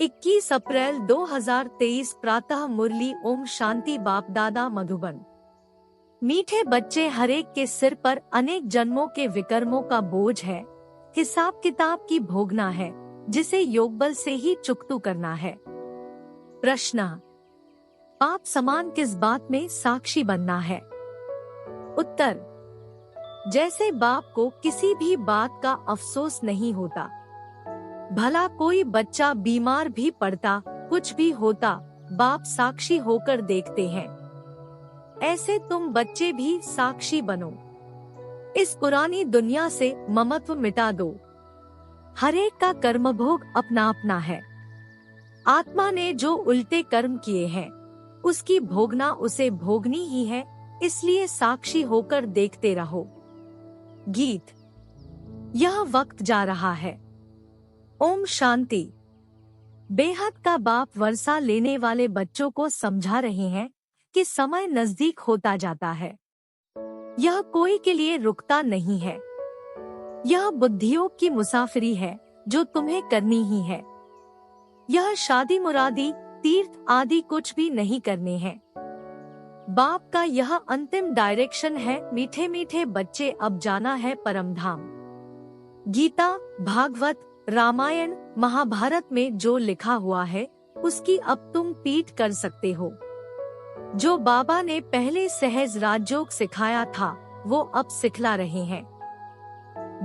21 अप्रैल 2023 प्रातः मुरली। ओम शांति। बाप दादा मधुबन। मीठे बच्चे, हरेक के सिर पर अनेक जन्मों के विकर्मों का बोझ है, हिसाब किताब की भोगना है, जिसे योगबल से ही चुकतू करना है। प्रश्न: बाप समान किस बात में साक्षी बनना है? उत्तर: जैसे बाप को किसी भी बात का अफसोस नहीं होता, भला कोई बच्चा बीमार भी पड़ता, कुछ भी होता, बाप साक्षी होकर देखते हैं। ऐसे तुम बच्चे भी साक्षी बनो। इस पुरानी दुनिया से ममत्व मिटा दो। हरेक का कर्मभोग अपना अपना है। आत्मा ने जो उल्टे कर्म किए हैं, उसकी भोगना उसे भोगनी ही है, इसलिए साक्षी होकर देखते रहो। गीत। यह वक्त जा रहा है। ओम शांति। बेहद का बाप वर्षा लेने वाले बच्चों को समझा रहे हैं कि समय नजदीक होता जाता है। यह कोई के लिए रुकता नहीं है। यह बुद्धियों की मुसाफिरी है जो तुम्हें करनी ही है। यह शादी मुरादी, तीर्थ आदि कुछ भी नहीं करने हैं। बाप का यह अंतिम डायरेक्शन है। मीठे मीठे बच्चे, अब जाना है परम धाम। गीता, भागवत, रामायण, महाभारत में जो लिखा हुआ है, उसकी अब तुम पीठ कर सकते हो। जो बाबा ने पहले सहज राजयोग सिखाया था, वो अब सिखला रहे हैं।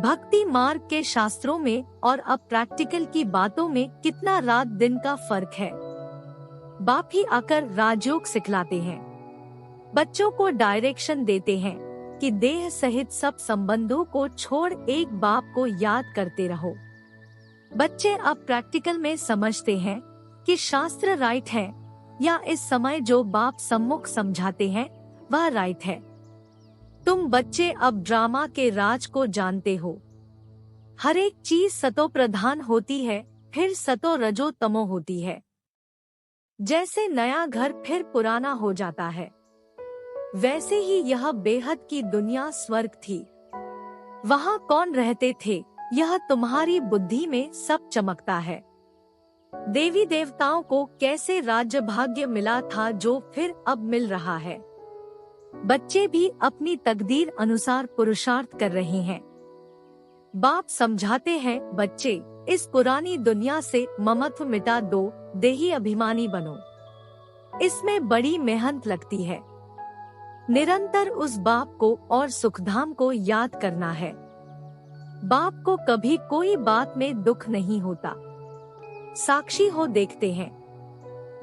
भक्ति मार्ग के शास्त्रों में और अब प्रैक्टिकल की बातों में कितना रात दिन का फर्क है। बाप ही आकर राजयोग सिखलाते हैं, बच्चों को डायरेक्शन देते हैं कि देह सहित सब संबंधों को छोड़ एक बाप को याद करते रहो। बच्चे अब प्रैक्टिकल में समझते हैं कि शास्त्र राइट है, या इस समय जो बाप सम्मुख समझाते हैं वह राइट है। तुम बच्चे अब ड्रामा के राज को जानते हो। हर एक चीज सतो प्रधान होती है, फिर सतो रजो तमो होती है। जैसे नया घर फिर पुराना हो जाता है, वैसे ही यह बेहद की दुनिया स्वर्ग थी। वहाँ कौन रहते थे, यह तुम्हारी बुद्धि में सब चमकता है। देवी देवताओं को कैसे राज्य भाग्य मिला था, जो फिर अब मिल रहा है। बच्चे भी अपनी तकदीर अनुसार पुरुषार्थ कर रहे हैं। बाप समझाते हैं, बच्चे इस पुरानी दुनिया से ममत्व मिटा दो, देही अभिमानी बनो। इसमें बड़ी मेहनत लगती है। निरंतर उस बाप को और सुखधाम को याद करना है। बाप को कभी कोई बात में दुख नहीं होता। साक्षी हो देखते हैं।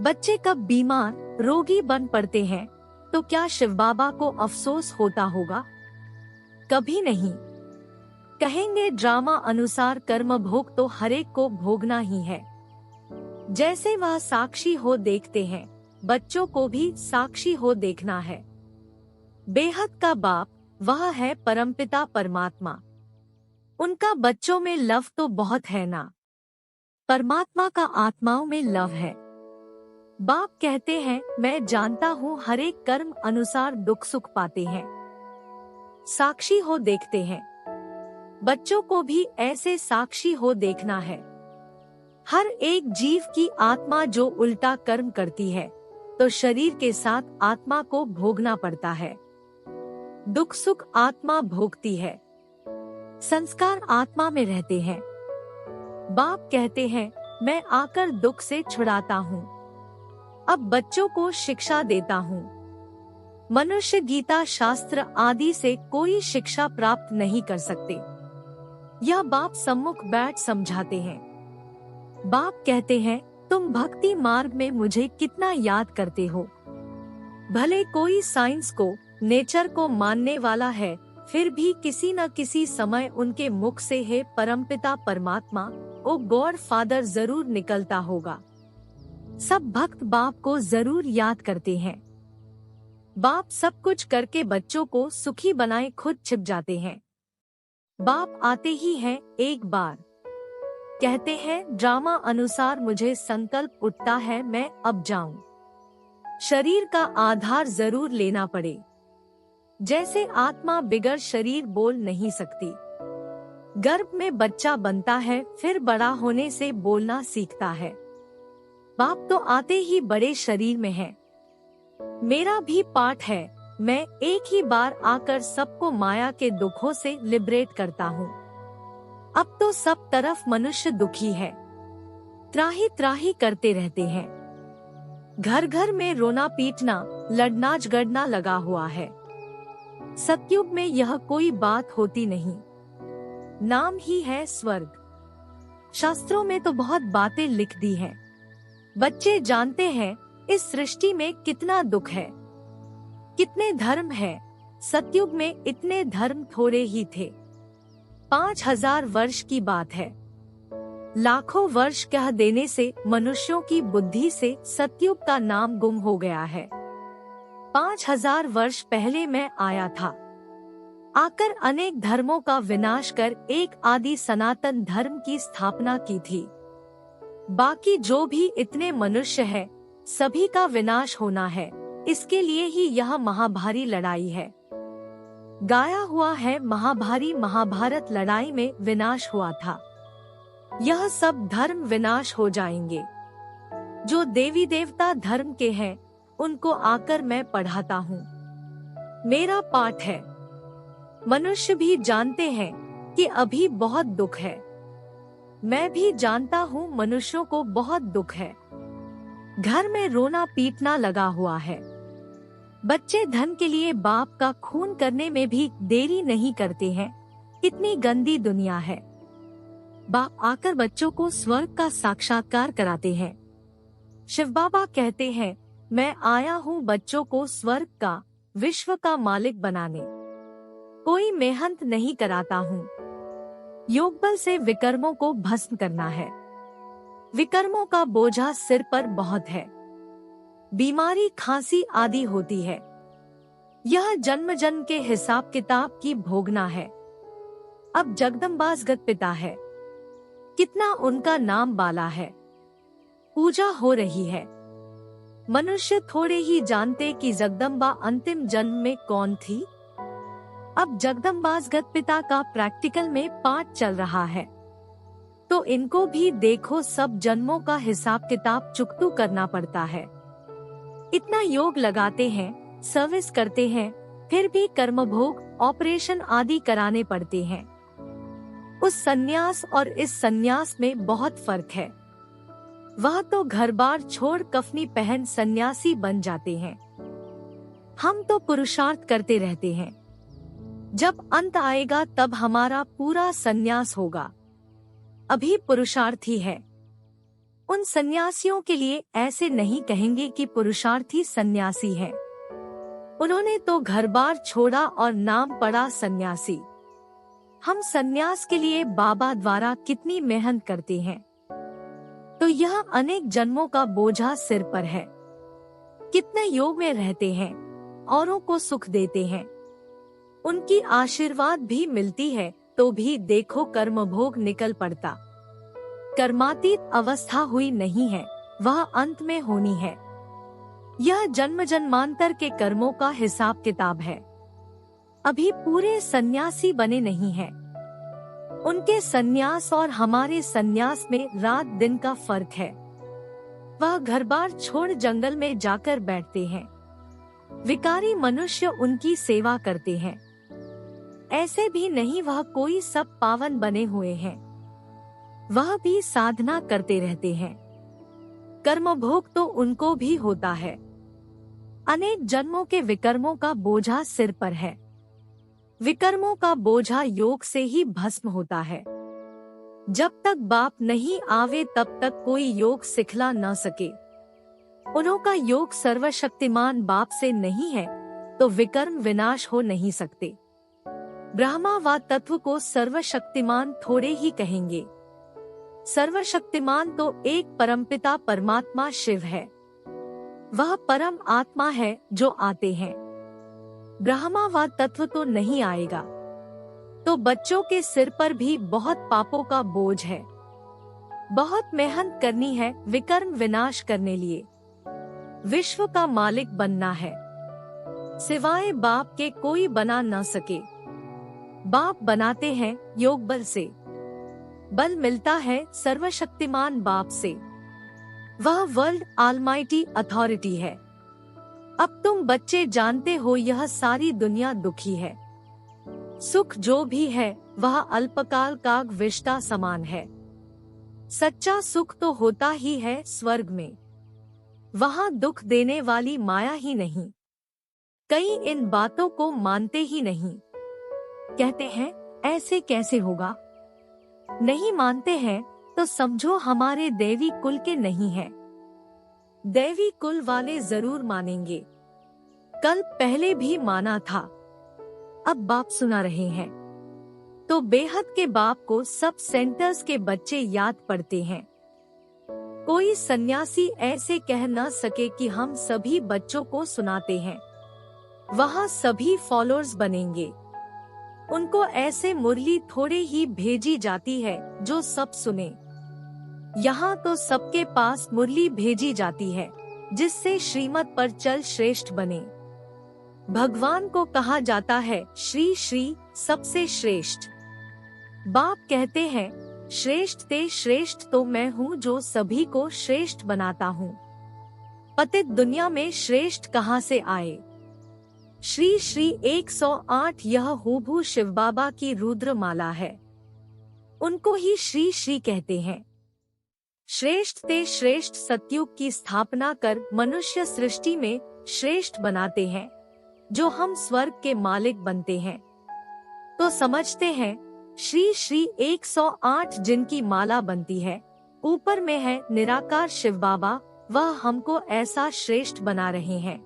बच्चे कब बीमार, रोगी बन पड़ते हैं, तो क्या शिव बाबा को अफसोस होता होगा? कभी नहीं। कहेंगे ड्रामा अनुसार कर्म भोग तो हरेक को भोगना ही है। जैसे वह साक्षी हो देखते हैं, बच्चों को भी साक्षी हो देखना है। बेहद का बाप वह है परमपिता परमात्मा। उनका बच्चों में लव तो बहुत है ना। परमात्मा का आत्माओं में लव है। बाप कहते हैं, मैं जानता हूँ हर एक कर्म अनुसार दुख सुख पाते हैं। साक्षी हो देखते हैं। बच्चों को भी ऐसे साक्षी हो देखना है। हर एक जीव की आत्मा जो उल्टा कर्म करती है, तो शरीर के साथ आत्मा को भोगना पड़ता है। दुख सुख आत्मा भोगती है। संस्कार आत्मा में रहते हैं। बाप कहते हैं, मैं आकर दुख से छुड़ाता हूँ। अब बच्चों को शिक्षा देता हूँ। मनुष्य गीता शास्त्र आदि से कोई शिक्षा प्राप्त नहीं कर सकते। यह बाप सम्मुख बैठ समझाते हैं। बाप कहते हैं, तुम भक्ति मार्ग में मुझे कितना याद करते हो। भले कोई साइंस को, नेचर को मानने वाला है, फिर भी किसी न किसी समय उनके मुख से है परमपिता परमात्मा, ओ गॉड फादर जरूर निकलता होगा। सब भक्त बाप को जरूर याद करते हैं। बाप सब कुछ करके बच्चों को सुखी बनाए खुद छिप जाते हैं। बाप आते ही हैं एक बार। कहते हैं, ड्रामा अनुसार मुझे संकल्प उठता है मैं अब जाऊं। शरीर का आधार जरूर लेना पड़े। जैसे आत्मा बिगर शरीर बोल नहीं सकती। गर्भ में बच्चा बनता है, फिर बड़ा होने से बोलना सीखता है। बाप तो आते ही बड़े शरीर में है। मेरा भी पाठ है, मैं एक ही बार आकर सबको माया के दुखों से लिबरेट करता हूँ। अब तो सब तरफ मनुष्य दुखी है, त्राही त्राही करते रहते हैं। घर घर में रोना पीटना, लड़ना झगड़ना लगा हुआ है। सतयुग में यह कोई बात होती नहीं, नाम ही है स्वर्ग। शास्त्रों में तो बहुत बातें लिख दी हैं। बच्चे जानते हैं इस सृष्टि में कितना दुख है, कितने धर्म है। सतयुग में इतने धर्म थोड़े ही थे। 5000 वर्ष की बात है। लाखों वर्ष कह देने से मनुष्यों की बुद्धि से सतयुग का नाम गुम हो गया है। 5000 वर्ष पहले मैं आया था, आकर अनेक धर्मों का विनाश कर एक आदि सनातन धर्म की स्थापना की थी। बाकी जो भी इतने मनुष्य है, सभी का विनाश होना है। इसके लिए ही यह महाभारी लड़ाई है। गाया हुआ है महाभारी महाभारत लड़ाई में विनाश हुआ था। यह सब धर्म विनाश हो जाएंगे। जो देवी देवता धर्म के हैं, उनको आकर मैं पढ़ाता हूँ। मेरा पाठ है। मनुष्य भी जानते हैं कि अभी बहुत दुख है। मैं भी जानता हूँ मनुष्यों को बहुत दुख है। घर में रोना पीटना लगा हुआ है। बच्चे धन के लिए बाप का खून करने में भी देरी नहीं करते हैं। इतनी गंदी दुनिया है। बाप आकर बच्चों को स्वर्ग का साक्षात्कार कराते हैं। शिव बाबा कहते हैं, मैं आया हूँ बच्चों को स्वर्ग का, विश्व का मालिक बनाने। कोई मेहनत नहीं कराता हूँ। योग बल से विकर्मों को भस्म करना है। विकर्मों का बोझा सिर पर बहुत है। बीमारी खांसी आदि होती है। यह जन्म जन्म के हिसाब किताब की भोगना है। अब जगदम्बासगत पिता है, कितना उनका नाम बाला है। पूजा हो रही है। मनुष्य थोड़े ही जानते कि जगदम्बा अंतिम जन्म में कौन थी। अब जगदम्बासगत पिता का प्रैक्टिकल में पाठ चल रहा है, तो इनको भी देखो सब जन्मों का हिसाब किताब चुकतू करना पड़ता है। इतना योग लगाते हैं, सर्विस करते हैं, फिर भी कर्मभोग, ऑपरेशन आदि कराने पड़ते हैं। उस सन्यास और इस सन्यास में बहुत फर्क है। वह तो घर बार छोड़ कफनी पहन सन्यासी बन जाते हैं। हम तो पुरुषार्थ करते रहते हैं। जब अंत आएगा तब हमारा पूरा सन्यास होगा। अभी पुरुषार्थी है। उन सन्यासियों के लिए ऐसे नहीं कहेंगे कि पुरुषार्थी सन्यासी है। उन्होंने तो घर बार छोड़ा और नाम पड़ा सन्यासी। हम सन्यास के लिए बाबा द्वारा कितनी मेहनत करते हैं, तो यह अनेक जन्मों का बोझा सिर पर है। कितने योग में रहते हैं, औरों को सुख देते हैं, उनकी आशीर्वाद भी मिलती है, तो भी देखो कर्म भोग निकल पड़ता। कर्मातीत अवस्था हुई नहीं है, वह अंत में होनी है। यह जन्म जन्मांतर के कर्मों का हिसाब किताब है। अभी पूरे सन्यासी बने नहीं हैं। उनके सन्यास और हमारे सन्यास में रात दिन का फर्क है। वह घर बार छोड़ जंगल में जाकर बैठते हैं। विकारी मनुष्य उनकी सेवा करते हैं। ऐसे भी नहीं वह कोई सब पावन बने हुए हैं। वह भी साधना करते रहते हैं। कर्म भोग तो उनको भी होता है। अनेक जन्मों के विकर्मों का बोझा सिर पर है। विकर्मों का बोझा योग से ही भस्म होता है। जब तक बाप नहीं आवे तब तक कोई योग सिखला न सके। उनका योग सर्वशक्तिमान बाप से नहीं है, तो विकर्म विनाश हो नहीं सकते। ब्रह्मा व तत्व को सर्वशक्तिमान थोड़े ही कहेंगे। सर्वशक्तिमान तो एक परमपिता परमात्मा शिव है। वह परम आत्मा है जो आते हैं। ब्रह्मा व तत्व तो नहीं आएगा। तो बच्चों के सिर पर भी बहुत पापों का बोझ है। बहुत मेहनत करनी है विकर्म विनाश करने लिए। विश्व का मालिक बनना है। सिवाय बाप के कोई बना न सके। बाप बनाते हैं योग बल से। बल मिलता है सर्वशक्तिमान बाप से। वह वर्ल्ड ऑलमाइटी अथॉरिटी है। अब तुम बच्चे जानते हो यह सारी दुनिया दुखी है। सुख जो भी है वह अल्पकाल का विष्टा समान है। सच्चा सुख तो होता ही है स्वर्ग में, वहाँ दुख देने वाली माया ही नहीं। कई इन बातों को मानते ही नहीं, कहते हैं ऐसे कैसे होगा। नहीं मानते हैं तो समझो हमारे देवी कुल के नहीं है। देवी कुल वाले जरूर मानेंगे, कल पहले भी माना था, अब बाप सुना रहे हैं। तो बेहद के बाप को सब सेंटर्स के बच्चे याद पड़ते हैं। कोई सन्यासी ऐसे कह न सके कि हम सभी बच्चों को सुनाते हैं। वहाँ सभी फॉलोअर्स बनेंगे। उनको ऐसे मुरली थोड़े ही भेजी जाती है जो सब सुने। यहाँ तो सबके पास मुरली भेजी जाती है जिससे श्रीमत पर चल श्रेष्ठ बने। भगवान को कहा जाता है श्री श्री सबसे श्रेष्ठ। बाप कहते हैं श्रेष्ठ ते श्रेष्ठ तो मैं हूँ जो सभी को श्रेष्ठ बनाता हूँ। पतित दुनिया में श्रेष्ठ कहाँ से आए। श्री श्री 108 यह हूबहू शिव बाबा की रुद्र माला है। उनको ही श्री श्री कहते हैं। श्रेष्ठ ते श्रेष्ठ सतयुग की स्थापना कर मनुष्य सृष्टि में श्रेष्ठ बनाते हैं, जो हम स्वर्ग के मालिक बनते हैं। तो समझते हैं श्री श्री 108 जिनकी माला बनती है, ऊपर में है निराकार शिव बाबा, वह हमको ऐसा श्रेष्ठ बना रहे हैं।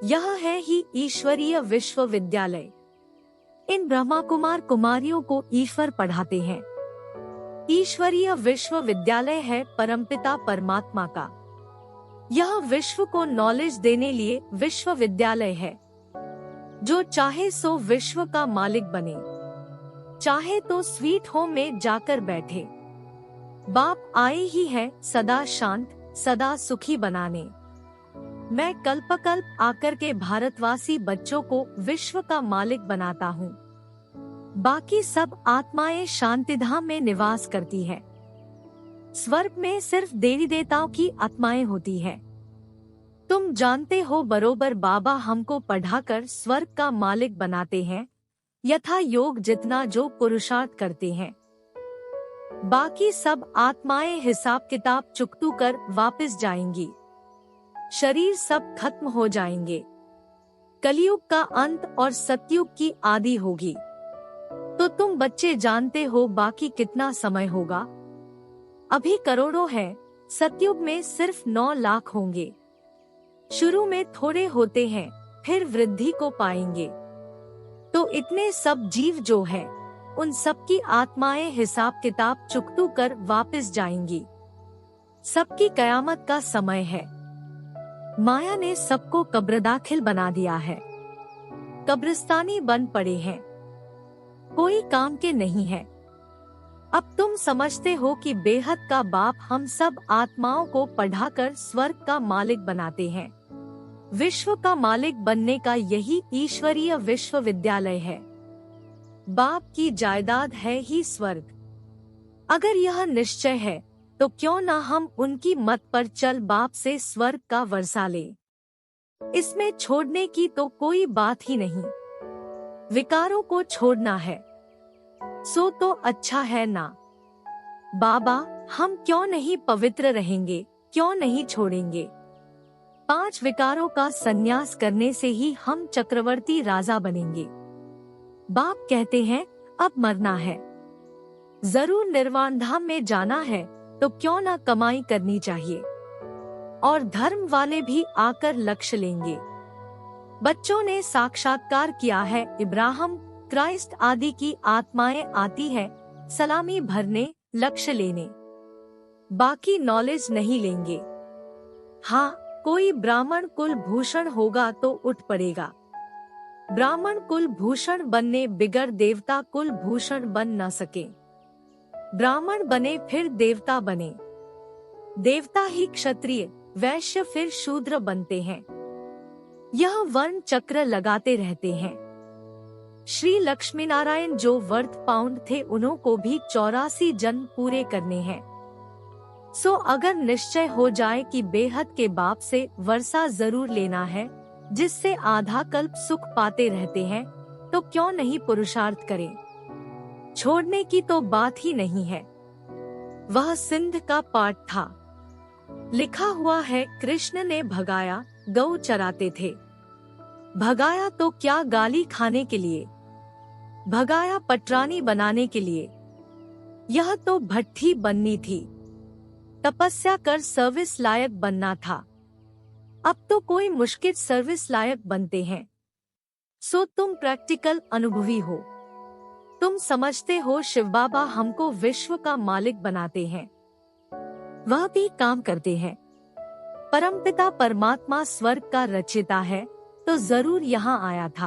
यह है ही ईश्वरीय विश्वविद्यालय। इन ब्रह्मा कुमार कुमारियों को ईश्वर पढ़ाते हैं। ईश्वरीय विश्वविद्यालय है परमपिता परमात्मा का। यह विश्व को नॉलेज देने लिए विश्वविद्यालय है। जो चाहे सो विश्व का मालिक बने, चाहे तो स्वीट होम में जाकर बैठे। बाप आए ही है सदा शांत सदा सुखी बनाने। मैं कल्पकल्प आकर के भारतवासी बच्चों को विश्व का मालिक बनाता हूँ। बाकी सब आत्माएं शांतिधाम में निवास करती है। स्वर्ग में सिर्फ देवी देवताओं की आत्माएं होती है। तुम जानते हो बरोबर बाबा हमको पढ़ाकर स्वर्ग का मालिक बनाते हैं, यथा योग जितना जो पुरुषार्थ करते हैं। बाकी सब आत्माएं हिसाब किताब चुकतू कर वापस जाएंगी। शरीर सब खत्म हो जाएंगे। कलयुग का अंत और सतयुग की आदि होगी। तो तुम बच्चे जानते हो बाकी कितना समय होगा। अभी करोड़ों है, सतयुग में सिर्फ 9 लाख होंगे। शुरू में थोड़े होते हैं, फिर वृद्धि को पाएंगे। तो इतने सब जीव जो है, उन सब की आत्माएं हिसाब किताब चुकतू कर वापस जाएंगी। सबकी कयामत का समय है। माया ने सबको कब्रदाखिल बना दिया है। कब्रिस्तानी बन पड़े हैं, कोई काम के नहीं है। अब तुम समझते हो कि बेहद का बाप हम सब आत्माओं को पढ़ाकर स्वर्ग का मालिक बनाते हैं। विश्व का मालिक बनने का यही ईश्वरीय विश्वविद्यालय है। बाप की जायदाद है ही स्वर्ग। अगर यह निश्चय है तो क्यों ना हम उनकी मत पर चल बाप से स्वर्ग का वर्षा ले। इसमें छोड़ने की तो कोई बात ही नहीं। विकारों को छोड़ना है सो तो अच्छा है ना। बाबा हम क्यों नहीं पवित्र रहेंगे, क्यों नहीं छोड़ेंगे। 5 विकारों का संन्यास करने से ही हम चक्रवर्ती राजा बनेंगे। बाप कहते हैं अब मरना है, जरूर निर्वाण धाम में जाना है, तो क्यों ना कमाई करनी चाहिए। और धर्म वाले भी आकर लक्ष्य लेंगे। बच्चों ने साक्षात्कार किया है। इब्राहिम क्राइस्ट आदि की आत्माएं आती है सलामी भरने, लक्ष्य लेने। बाकी नॉलेज नहीं लेंगे। हाँ, कोई ब्राह्मण कुल भूषण होगा तो उठ पड़ेगा। ब्राह्मण कुल भूषण बनने बिगर देवता कुल भूषण बन न सके। ब्राह्मण बने फिर देवता बने। देवता ही क्षत्रिय, वैश्य फिर शूद्र बनते हैं। यह वर्ण चक्र लगाते रहते हैं। श्री लक्ष्मी नारायण जो वर्थ पाउंड थे, उन्हों को भी 84 जन्म पूरे करने हैं। सो अगर निश्चय हो जाए कि बेहद के बाप से वर्षा जरूर लेना है, जिससे आधा कल्प सुख पाते रहते हैं, तो क्यों नहीं पुरुषार्थ करें। छोड़ने की तो बात ही नहीं है। वह सिंध का पाठ था। लिखा हुआ है, कृष्ण ने भगाया, गौ चराते थे। भगाया तो क्या गाली खाने के लिए, भगाया पटरानी बनाने के लिए। यह तो भट्ठी बननी थी, तपस्या कर सर्विस लायक बनना था। अब तो कोई मुश्किल सर्विस लायक बनते हैं। सो तुम प्रैक्टिकल अनुभवी हो, तुम समझते हो शिव बाबा हमको विश्व का मालिक बनाते हैं, वह भी काम करते हैं। परमपिता परमात्मा स्वर्ग का रचयिता है, तो जरूर यहाँ आया था।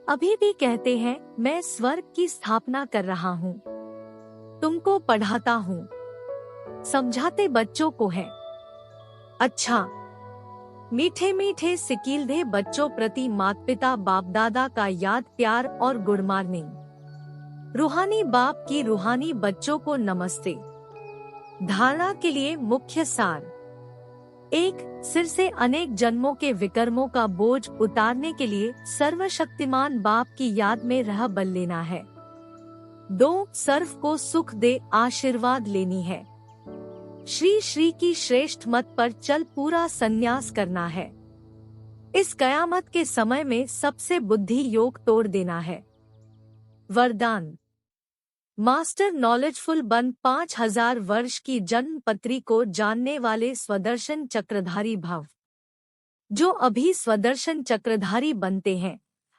अभी भी कहते हैं, मैं स्वर्ग की स्थापना कर रहा हूँ, तुमको पढ़ाता हूँ, समझाते बच्चों को है। अच्छा, मीठे मीठे सिकीलधे बच्चों प्रति माता पिता बाप दादा का याद प्यार और गुड मॉर्निंग। रूहानी बाप की रूहानी बच्चों को नमस्ते। धारणा के लिए मुख्य सार: 1. सिर से अनेक जन्मों के विकर्मों का बोझ उतारने के लिए सर्वशक्तिमान बाप की याद में रह बल लेना है। 2. सर्व को सुख दे आशीर्वाद लेनी है। श्री श्री की श्रेष्ठ मत पर चल पूरा संन्यास करना है। इस कयामत के समय में सबसे बुद्धि योग तोड़ देना है। वरदान: मास्टर नॉलेजफुल बन 5000 वर्ष की जन्म पत्री को जानने वाले स्वदर्शन चक्रधारी भव। जो अभी स्वदर्शन चक्रधारी बनते हैं,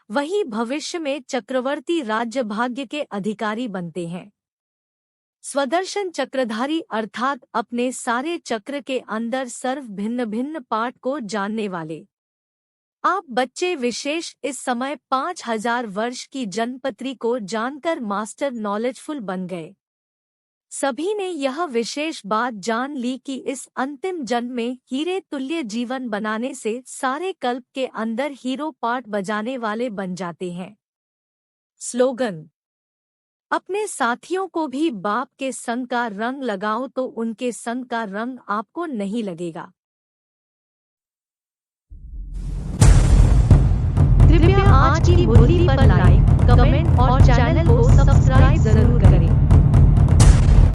वही भविष्य में चक्रवर्ती राज्य भाग्य के अधिकारी बनते हैं। स्वदर्शन चक्रधारी अर्थात अपने सारे चक्र के अंदर सर्व भिन्न भिन्न पाठ को जानने वाले। आप बच्चे विशेष इस समय 5000 वर्ष की जन्मपत्री को जानकर मास्टर नॉलेजफुल बन गए। सभी ने यह विशेष बात जान ली कि इस अंतिम जन्म में हीरे तुल्य जीवन बनाने से सारे कल्प के अंदर हीरो पार्ट बजाने वाले बन जाते हैं। स्लोगन: अपने साथियों को भी बाप के संग का रंग लगाओ तो उनके संग का रंग आपको नहीं लगेगा। कृपया आज की मुरली पर लाइक, कमेंट और चैनल को सब्सक्राइब जरूर करें।